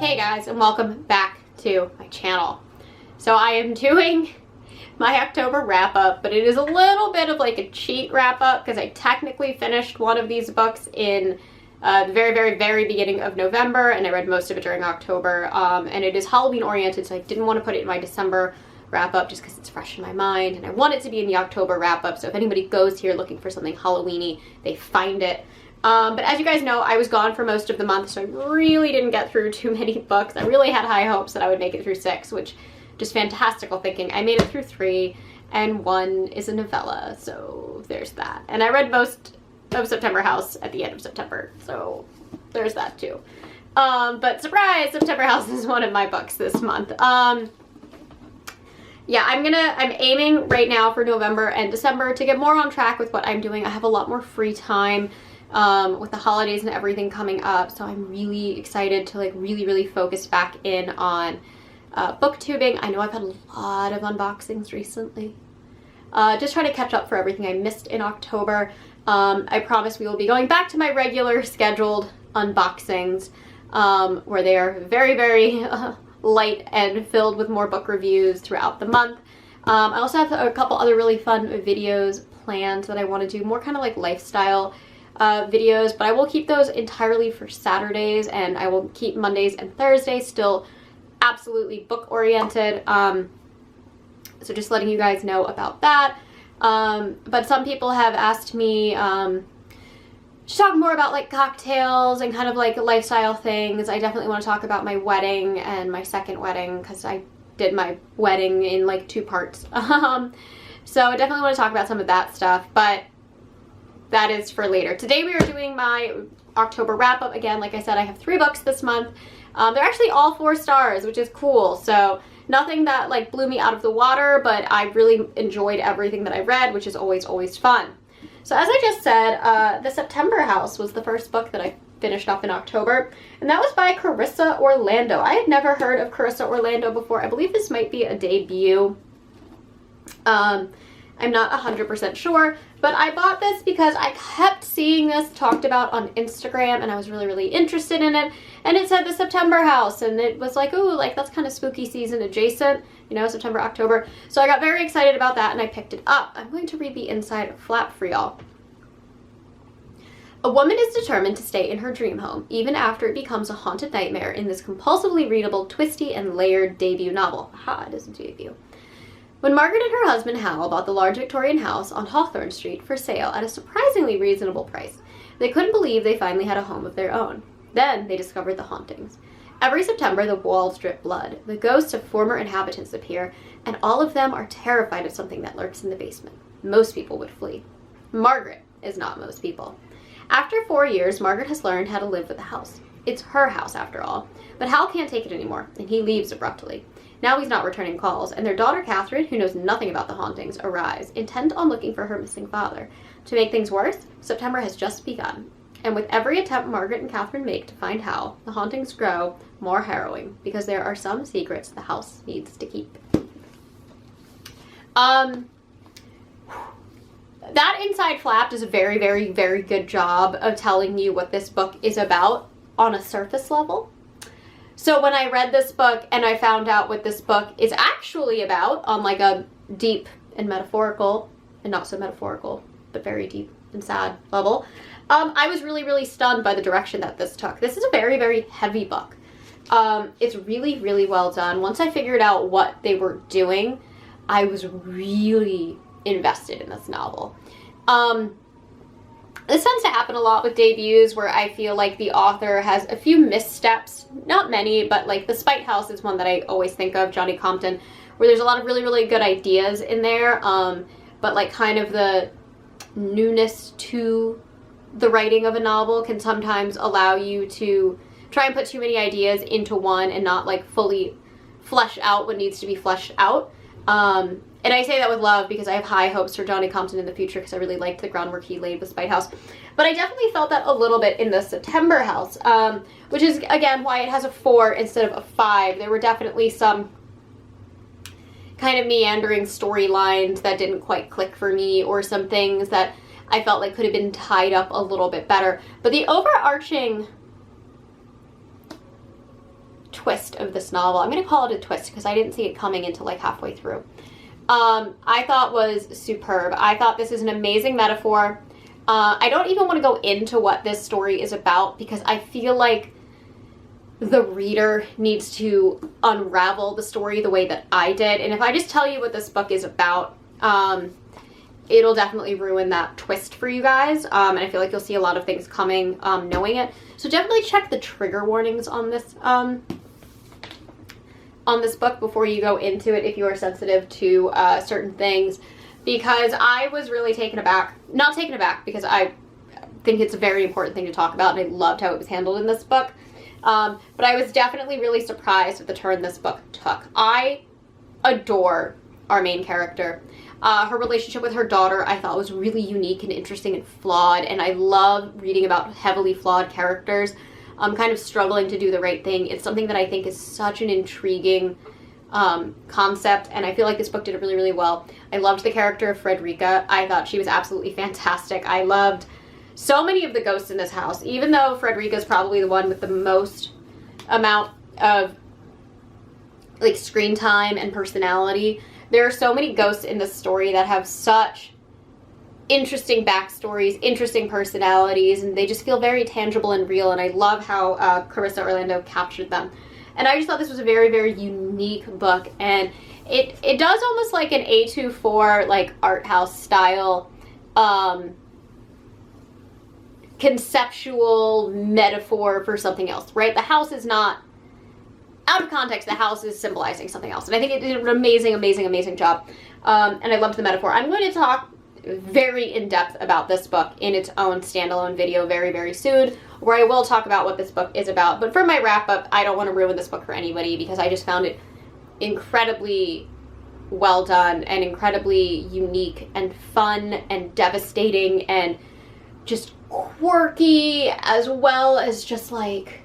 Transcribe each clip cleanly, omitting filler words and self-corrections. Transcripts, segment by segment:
Hey guys, and welcome back to my channel. So I am doing my October wrap up, but it is a little bit of like a cheat wrap up because I technically finished one of these books in the very beginning of November, and I read most of it during October, and it is Halloween oriented, so I didn't want to put it in my December wrap up just because it's fresh in my mind, and I want it to be in the October wrap up, so if anybody goes here looking for something Halloween-y, they find it. But as you guys know, I was gone for most of the month, so I really didn't get through too many books. I really had high hopes that I would make it through 6, which just fantastical thinking. I made it through 3, and 1 is a novella, so there's that. And I read most of September House at the end of September, so there's that too. But surprise, September House is one of my books this month. Yeah, I'm aiming right now for November and December to get more on track with what I'm doing. I have a lot more free time with the holidays and everything coming up, so I'm really excited to like really focus back in on booktubing. I know I've had a lot of unboxings recently. Just trying to catch up for everything I missed in October. I promise we will be going back to my regular scheduled unboxings where they are very light and filled with more book reviews throughout the month. I also have a couple other really fun videos planned that I want to do, more kind of like lifestyle videos, but I will keep those entirely for Saturdays, and I will keep Mondays and Thursdays still absolutely book oriented. So just letting you guys know about that. But some people have asked me to talk more about like cocktails and kind of like lifestyle things. I definitely want to talk about my wedding and my second wedding because I did my wedding in like 2 parts. So I definitely want to talk about some of that stuff, but that is for later. Today we are doing my October wrap up. Again, like I said, I have 3 books this month. They're actually all 4 stars, which is cool. So nothing that like blew me out of the water, but I really enjoyed everything that I read, which is always fun. So as I just said, The September House was the first book that I finished up in October, and that was by Carissa Orlando. I had never heard of Carissa Orlando before. I believe this might be a debut. I'm not 100% sure, but I bought this because I kept seeing this talked about on Instagram, and I was really interested in it, and it said The September House, and it was like, ooh, like that's kind of spooky season adjacent, you know, September, October. So I got very excited about that, and I picked it up. I'm going to read the inside flap for y'all. A woman is determined to stay in her dream home, even after it becomes a haunted nightmare in this compulsively readable, twisty, and layered debut novel. Aha, it is a debut. When Margaret and her husband Hal bought the large Victorian house on Hawthorne Street for sale at a surprisingly reasonable price, they couldn't believe they finally had a home of their own. Then they discovered the hauntings. Every September, the walls drip blood. The ghosts of former inhabitants appear, and all of them are terrified of something that lurks in the basement. Most people would flee. Margaret is not most people. After 4 years, Margaret has learned how to live with the house. It's her house, after all. But Hal can't take it anymore, and he leaves abruptly. Now he's not returning calls, and their daughter Catherine, who knows nothing about the hauntings, arrives, intent on looking for her missing father. To make things worse, September has just begun. And with every attempt Margaret and Catherine make to find Hal, the hauntings grow more harrowing, because there are some secrets the house needs to keep. That inside flap does a very good job of telling you what this book is about on a surface level. So when I read this book and I found out what this book is actually about on like a deep and metaphorical, and not so metaphorical, but very deep and sad level, I was really stunned by the direction that this took. This is a very heavy book. It's really well done. Once I figured out what they were doing, I was really invested in this novel. This tends to happen a lot with debuts where I feel like the author has a few missteps, not many, but like The Spite House is one that I always think of, Johnny Compton, where there's a lot of really good ideas in there, but like kind of the newness to the writing of a novel can sometimes allow you to try and put too many ideas into one and not like fully flesh out what needs to be fleshed out. And I say that with love because I have high hopes for Johnny Compton in the future because I really liked the groundwork he laid with Spite House. But I definitely felt that a little bit in The September House, which is, again, why it has a 4 instead of a 5. There were definitely some kind of meandering storylines that didn't quite click for me, or some things that I felt like could have been tied up a little bit better. But the overarching twist of this novel, I'm going to call it a twist because I didn't see it coming until like halfway through, I thought was superb. I thought this is an amazing metaphor. I don't even want to go into what this story is about because I feel like the reader needs to unravel the story the way that I did. And if I just tell you what this book is about, it'll definitely ruin that twist for you guys. And I feel like you'll see a lot of things coming knowing it. So definitely check the trigger warnings on this book before you go into it if you are sensitive to certain things. Because I was really taken aback. Not taken aback because I think it's a very important thing to talk about and I loved how it was handled in this book. But I was definitely really surprised at the turn this book took. I adore our main character. Her relationship with her daughter I thought was really unique and interesting and flawed, and I love reading about heavily flawed characters kind of struggling to do the right thing. It's something that I think is such an intriguing concept, and I feel like this book did it really, really well. I loved the character of Frederica. I thought she was absolutely fantastic. I loved so many of the ghosts in this house, even though Frederica is probably the one with the most amount of like screen time and personality. There are so many ghosts in this story that have such interesting backstories, interesting personalities, and they just feel very tangible and real, and I love how Carissa Orlando captured them. And I just thought this was a very, very unique book, and it does almost like an A24 like art house style conceptual metaphor for something else, right? The house is not out of context. The house is symbolizing something else, and I think it did an amazing, amazing, amazing job. And I loved the metaphor. I'm going to talk very in depth about this book in its own standalone video very, very soon, where I will talk about what this book is about. But for my wrap up, I don't want to ruin this book for anybody because I just found it incredibly well done and incredibly unique and fun and devastating and just quirky, as well as just like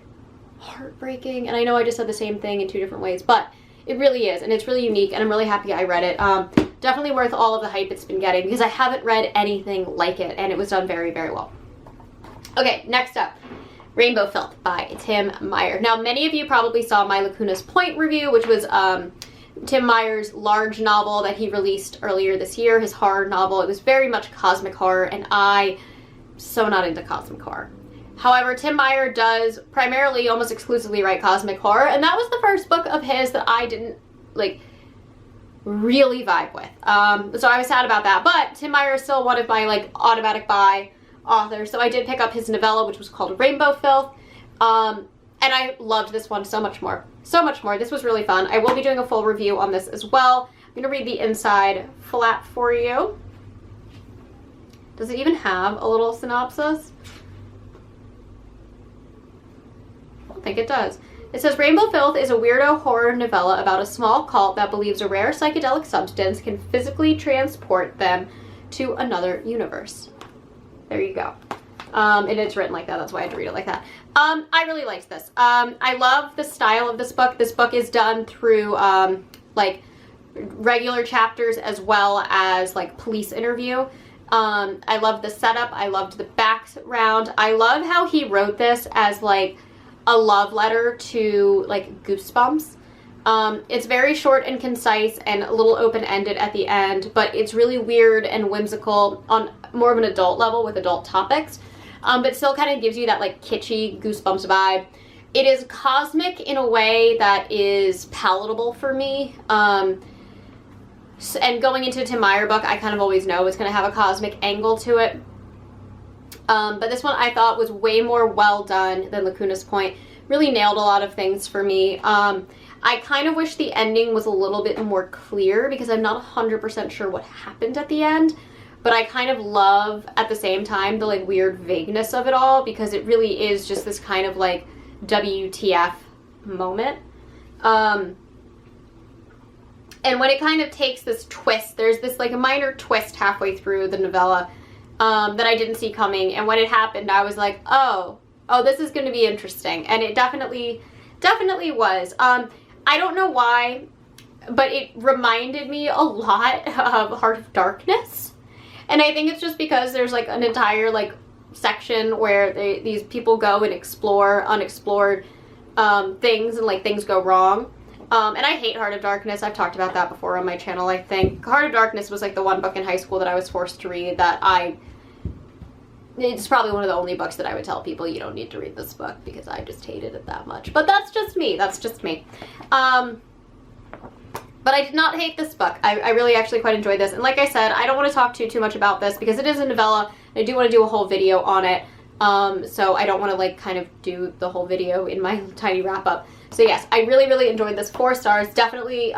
heartbreaking. And I know I just said the same thing in two different ways, but it really is, and it's really unique, and I'm really happy I read it. Definitely worth all of the hype it's been getting because I haven't read anything like it, and it was done very, very well. Okay, next up, Rainbow Filth by Tim Meyer. Now, many of you probably saw my Lacuna's Point review, which was Tim Meyer's large novel that he released earlier this year, his horror novel. It was very much cosmic horror, and I'm so not into cosmic horror. However, Tim Meyer does primarily, almost exclusively write cosmic horror, and that was the first book of his that I didn't, like, really vibe with. So I was sad about that, but Tim Meyer is still one of my, like, automatic buy authors, so I did pick up his novella, which was called Rainbow Filth, and I loved this one so much more. So much more. This was really fun. I will be doing a full review on this as well. I'm going to read the inside flat for you. Does it even have a little synopsis? I don't think it does. It says, Rainbow Filth is a weirdo horror novella about a small cult that believes a rare psychedelic substance can physically transport them to another universe. There you go. And it's written like that. That's why I had to read it like that. I really liked this. I love the style of this book. This book is done through like regular chapters as well as like police interview. I love the setup. I loved the background. I love how he wrote this as like a love letter to like Goosebumps. It's very short and concise and a little open-ended at the end, but it's really weird and whimsical on more of an adult level with adult topics, but still kind of gives you that like kitschy Goosebumps vibe. It is cosmic in a way that is palatable for me. And going into a Tim Meyer book, I kind of always know it's going to have a cosmic angle to it. But this one I thought was way more well done than Lacuna's Point. Really nailed a lot of things for me. I kind of wish the ending was a little bit more clear because I'm not 100% sure what happened at the end. But I kind of love, at the same time, the like weird vagueness of it all because it really is just this kind of like WTF moment. And when it kind of takes this twist, there's this like a minor twist halfway through the novella that I didn't see coming. And when it happened, I was like, oh, this is going to be interesting. And it definitely was. I don't know why, but it reminded me a lot of Heart of Darkness. And I think it's just because there's like an entire like section where these people go and explore unexplored things and like things go wrong. And I hate Heart of Darkness. I've talked about that before on my channel, I think. Heart of Darkness was like the one book in high school that I was forced to read that it's probably one of the only books that I would tell people you don't need to read this book because I just hated it that much. But that's just me. That's just me. But I did not hate this book. I really actually quite enjoyed this. And like I said, I don't want to talk too much about this because it is a novella. I do want to do a whole video on it. So I don't want to like kind of do the whole video in my tiny wrap up. So yes, I really, really enjoyed this. 4 stars. Definitely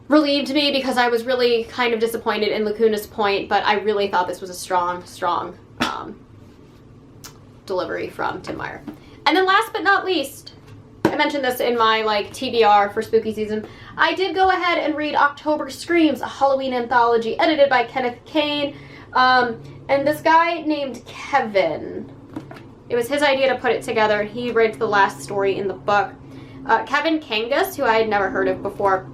relieved me because I was really kind of disappointed in Lacuna's Point, but I really thought this was a strong, strong delivery from Tim Meyer. And then last but not least, I mentioned this in my like TBR for spooky season, I did go ahead and read October Screams, a Halloween anthology edited by Kenneth Kane. And this guy named Kevin, it was his idea to put it together. He read the last story in the book. Kevin Kangas, who I had never heard of before,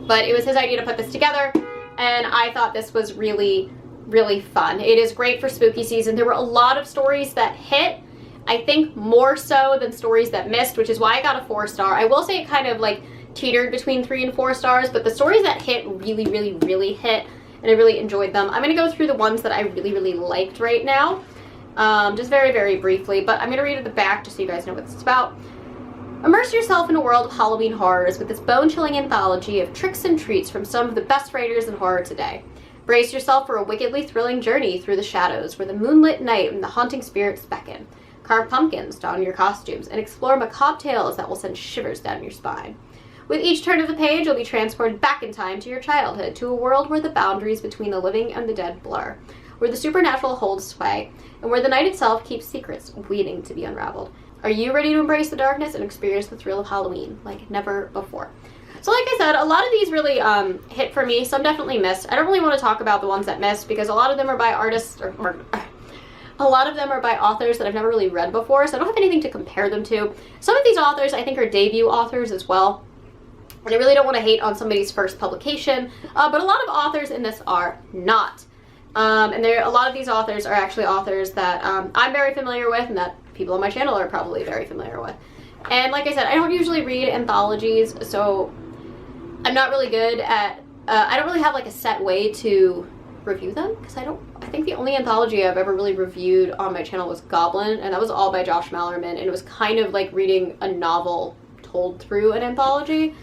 but it was his idea to put this together, and I thought this was really, really fun. It is great for spooky season. There were a lot of stories that hit, I think more so than stories that missed, which is why I got a 4 star. I will say it kind of like teetered between 3 and 4 stars, but the stories that hit really, really, really hit, and I really enjoyed them. I'm going to go through the ones that I really, really liked right now, just very, very briefly, but I'm going to read at the back just so you guys know what it's about. Immerse yourself in a world of Halloween horrors with this bone-chilling anthology of tricks and treats from some of the best writers in horror today. Brace yourself for a wickedly thrilling journey through the shadows where the moonlit night and the haunting spirits beckon. Carve pumpkins, don your costumes, and explore macabre tales that will send shivers down your spine. With each turn of the page, you'll be transported back in time to your childhood, to a world where the boundaries between the living and the dead blur, where the supernatural holds sway, and where the night itself keeps secrets waiting to be unraveled. Are you ready to embrace the darkness and experience the thrill of Halloween like never before? So like I said, a lot of these really hit for me. Some definitely missed. I don't really want to talk about the ones that missed because a lot of them are by artists, or a lot of them are by authors that I've never really read before, so I don't have anything to compare them to. Some of these authors I think are debut authors as well. And I really don't want to hate on somebody's first publication, but a lot of authors in this are not. And a lot of these authors are actually authors that I'm very familiar with and that people on my channel are probably very familiar with. And like I said, I don't usually read anthologies, so I'm not really good at, I don't really have like a set way to review them, because I think the only anthology I've ever really reviewed on my channel was Goblin, and that was all by Josh Malerman, and it was kind of like reading a novel told through an anthology.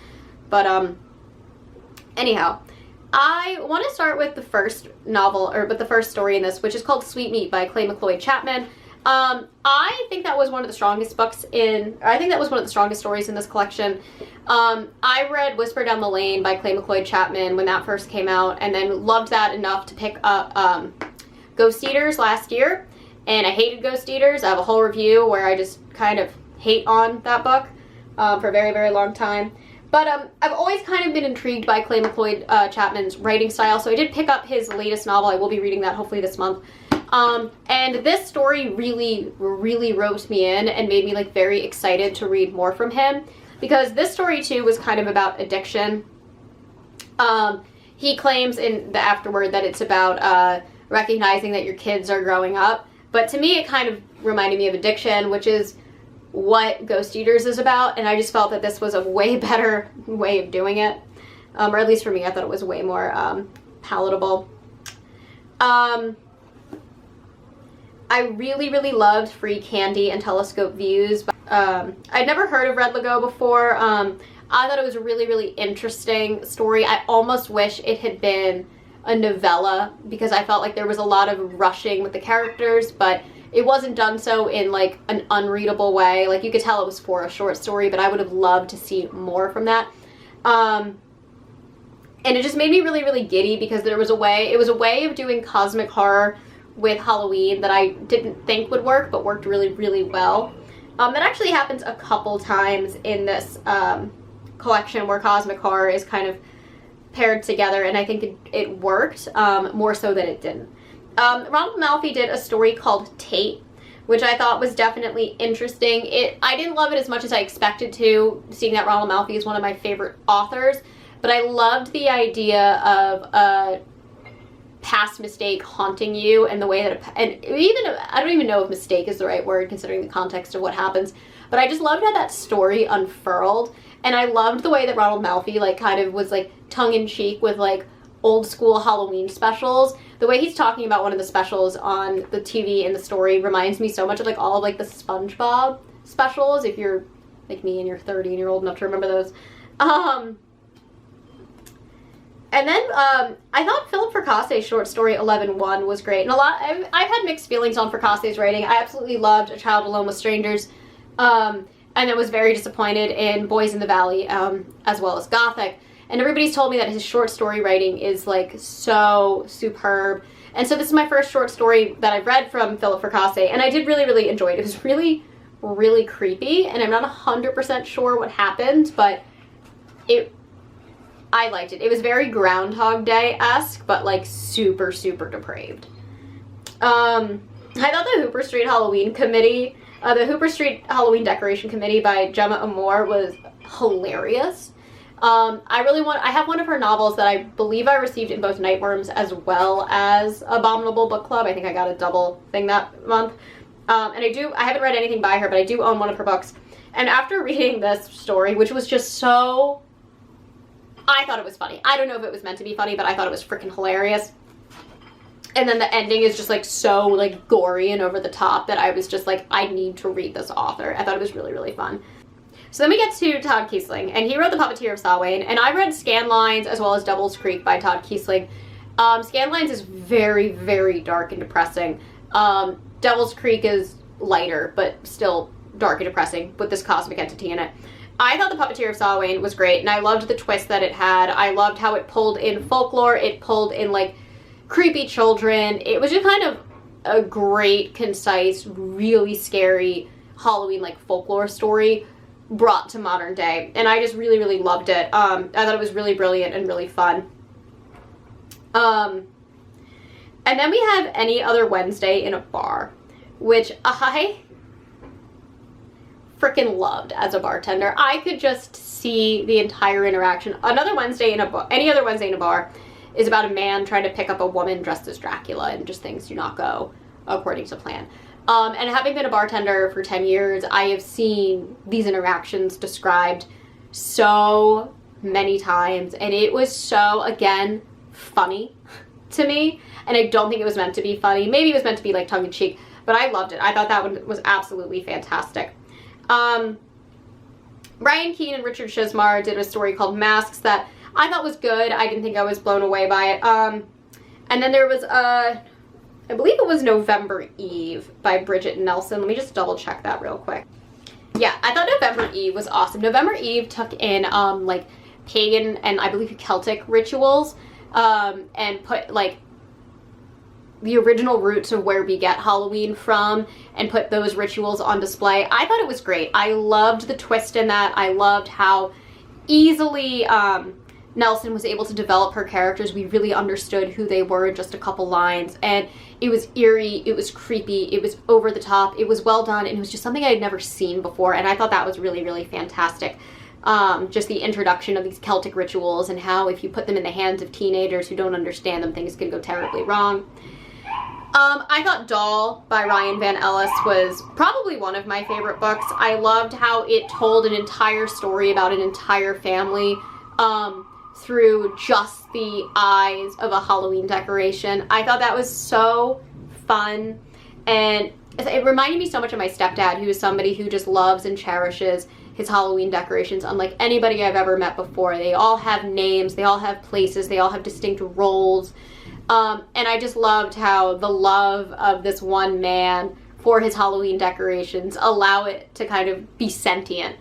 But anyhow, I want to start with the first novel, or with the first story in this, which is called Sweet Meat by Clay McLeod Chapman. I think that was one of the strongest books I think that was one of the strongest stories in this collection. I read Whisper Down the Lane by Clay McLeod Chapman when that first came out, and then loved that enough to pick up Ghost Eaters last year, and I hated Ghost Eaters. I have a whole review where I just kind of hate on that book for a very, very long time. But I've always kind of been intrigued by Clay McLeod Chapman's writing style, so I did pick up his latest novel. I will be reading that hopefully this month. And this story really, really roped me in and made me like very excited to read more from him, because this story too was kind of about addiction. He claims in the afterword that it's about recognizing that your kids are growing up, but to me it kind of reminded me of addiction, which is what Ghost Eaters is about, and I just felt that this was a way better way of doing it, or at least for me I thought it was way more palatable. I really, really loved Free Candy and Telescope Views. I'd never heard of Red Lego before. I thought it was a really, really interesting story. I almost wish it had been a novella, because I felt like there was a lot of rushing with the characters, but it wasn't done so in like an unreadable way. Like you could tell it was for a short story, but I would have loved to see more from that. And it just made me really, really giddy, because it was a way of doing cosmic horror with Halloween that I didn't think would work, but worked really, really well. That actually happens a couple times in this collection, where cosmic horror is kind of paired together, and I think it worked more so than it didn't. Ronald Malfi did a story called Tate, which I thought was definitely interesting. I didn't love it as much as I expected to, seeing that Ronald Malfi is one of my favorite authors, but I loved the idea of a past mistake haunting you, and the way that I don't even know if mistake is the right word considering the context of what happens, but I just loved how that story unfurled, and I loved the way that Ronald Malfi like kind of was like tongue-in-cheek with like old school Halloween specials. The way he's talking about one of the specials on the TV in the story reminds me so much of like all of like the SpongeBob specials, if you're like me and you're 30 and you're old enough to remember those. And then I thought Philip Fracasse's short story 11-1 was great. And I've had mixed feelings on Fracasse's writing. I absolutely loved A Child Alone with Strangers. And I was very disappointed in Boys in the Valley, as well as Gothic. And everybody's told me that his short story writing is like so superb. And so this is my first short story that I've read from Philip Fracasse, and I did really, really enjoy it. It was really, really creepy, and I'm not 100% sure what happened, but I liked it. It was very Groundhog Day-esque, but like super, super depraved. I thought the Hooper Street Halloween Committee, the Hooper Street Halloween Decoration Committee by Gemma Amor was hilarious. I have one of her novels that I believe I received in both Nightworms as well as Abominable Book Club. I think I got a double thing that month. And I haven't read anything by her, but I do own one of her books. And after reading this story, which was just so, I thought it was funny. I don't know if it was meant to be funny, but I thought it was freaking hilarious. And then the ending is just like so like gory and over the top that I was just like, I need to read this author. I thought it was really, really fun. So then we get to Todd Keisling, and he wrote The Puppeteer of Samhain, and I read Scanlines as well as Devil's Creek by Todd Keisling. Scanlines is very, very dark and depressing. Devil's Creek is lighter, but still dark and depressing with this cosmic entity in it. I thought The Puppeteer of Samhain was great, and I loved the twist that it had. I loved how it pulled in folklore, it pulled in like creepy children. It was just kind of a great, concise, really scary Halloween like folklore story brought to modern day, and I just really, really loved it. I thought it was really brilliant and really fun. And then we have Any Other Wednesday in a Bar, which I freaking loved as a bartender. I could just see the entire interaction. Any Other Wednesday in a Bar is about a man trying to pick up a woman dressed as Dracula, and just things do not go according to plan. And having been a bartender for 10 years, I have seen these interactions described so many times, and it was so, again, funny to me, and I don't think it was meant to be funny. Maybe it was meant to be like tongue-in-cheek, but I loved it. I thought that one was absolutely fantastic. Brian Keane and Richard Shizmar did a story called Masks that I thought was good. I didn't think I was blown away by it. And then there was I believe it was November Eve by Bridget Nelson. Let me just double check that real quick. Yeah, I thought November Eve was awesome. November Eve took in like pagan and I believe Celtic rituals, and put like the original roots of where we get Halloween from and put those rituals on display. I thought it was great. I loved the twist in that. I loved how easily Nelson was able to develop her characters. We really understood who they were in just a couple lines, and it was eerie, it was creepy, it was over the top, it was well done, and it was just something I had never seen before, and I thought that was really, really fantastic. Just the introduction of these Celtic rituals and how if you put them in the hands of teenagers who don't understand them, things can go terribly wrong. I thought Doll by Ryan Van Ellis was probably one of my favorite books. I loved how it told an entire story about an entire family, through just the eyes of a Halloween decoration. I thought that was so fun, and it reminded me so much of my stepdad, who is somebody who just loves and cherishes his Halloween decorations unlike anybody I've ever met before. They all have names, they all have places, they all have distinct roles, and I just loved how the love of this one man for his Halloween decorations allow it to kind of be sentient.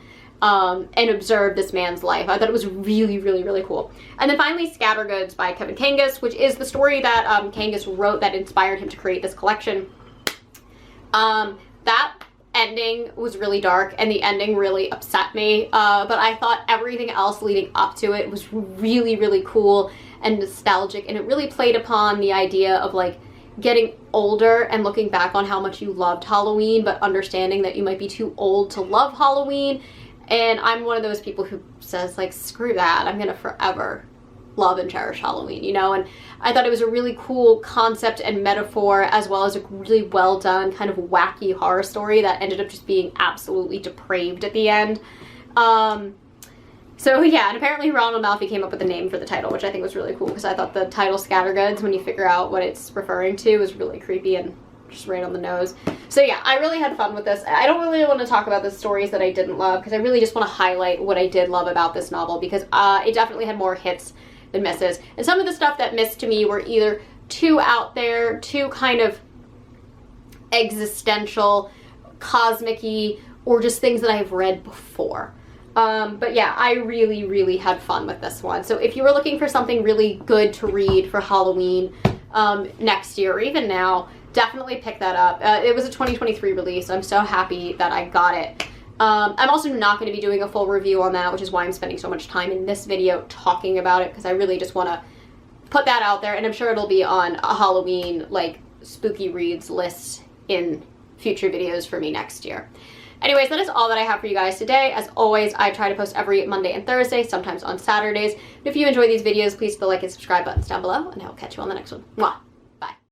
And observe this man's life. I thought it was really, really, really cool. And then finally, Scattergoods by Kevin Kangas, which is the story that Kangas wrote that inspired him to create this collection. That ending was really dark, and the ending really upset me, but I thought everything else leading up to it was really, really cool and nostalgic, and it really played upon the idea of like getting older and looking back on how much you loved Halloween, but understanding that you might be too old to love Halloween. And I'm one of those people who says like, screw that, I'm gonna forever love and cherish Halloween, you know? And I thought it was a really cool concept and metaphor, as well as a really well done kind of wacky horror story that ended up just being absolutely depraved at the end. So yeah, and apparently Ronald Malfi came up with the name for the title, which I think was really cool, because I thought the title Scattergoods, when you figure out what it's referring to, was really creepy and just right on the nose. So yeah, I really had fun with this. I don't really want to talk about the stories that I didn't love, because I really just want to highlight what I did love about this novel, because it definitely had more hits than misses. And some of the stuff that missed to me were either too out there, too kind of existential, cosmic-y, or just things that I've read before. But yeah, I really, really had fun with this one. So if you were looking for something really good to read for Halloween next year, or even now, definitely pick that up. It was a 2023 release. I'm so happy that I got it. I'm also not going to be doing a full review on that, which is why I'm spending so much time in this video talking about it, because I really just want to put that out there, and I'm sure it'll be on a Halloween, like, spooky reads list in future videos for me next year. Anyways, that is all that I have for you guys today. As always, I try to post every Monday and Thursday, sometimes on Saturdays. And if you enjoy these videos, please hit the like and subscribe buttons down below, and I'll catch you on the next one. Mwah!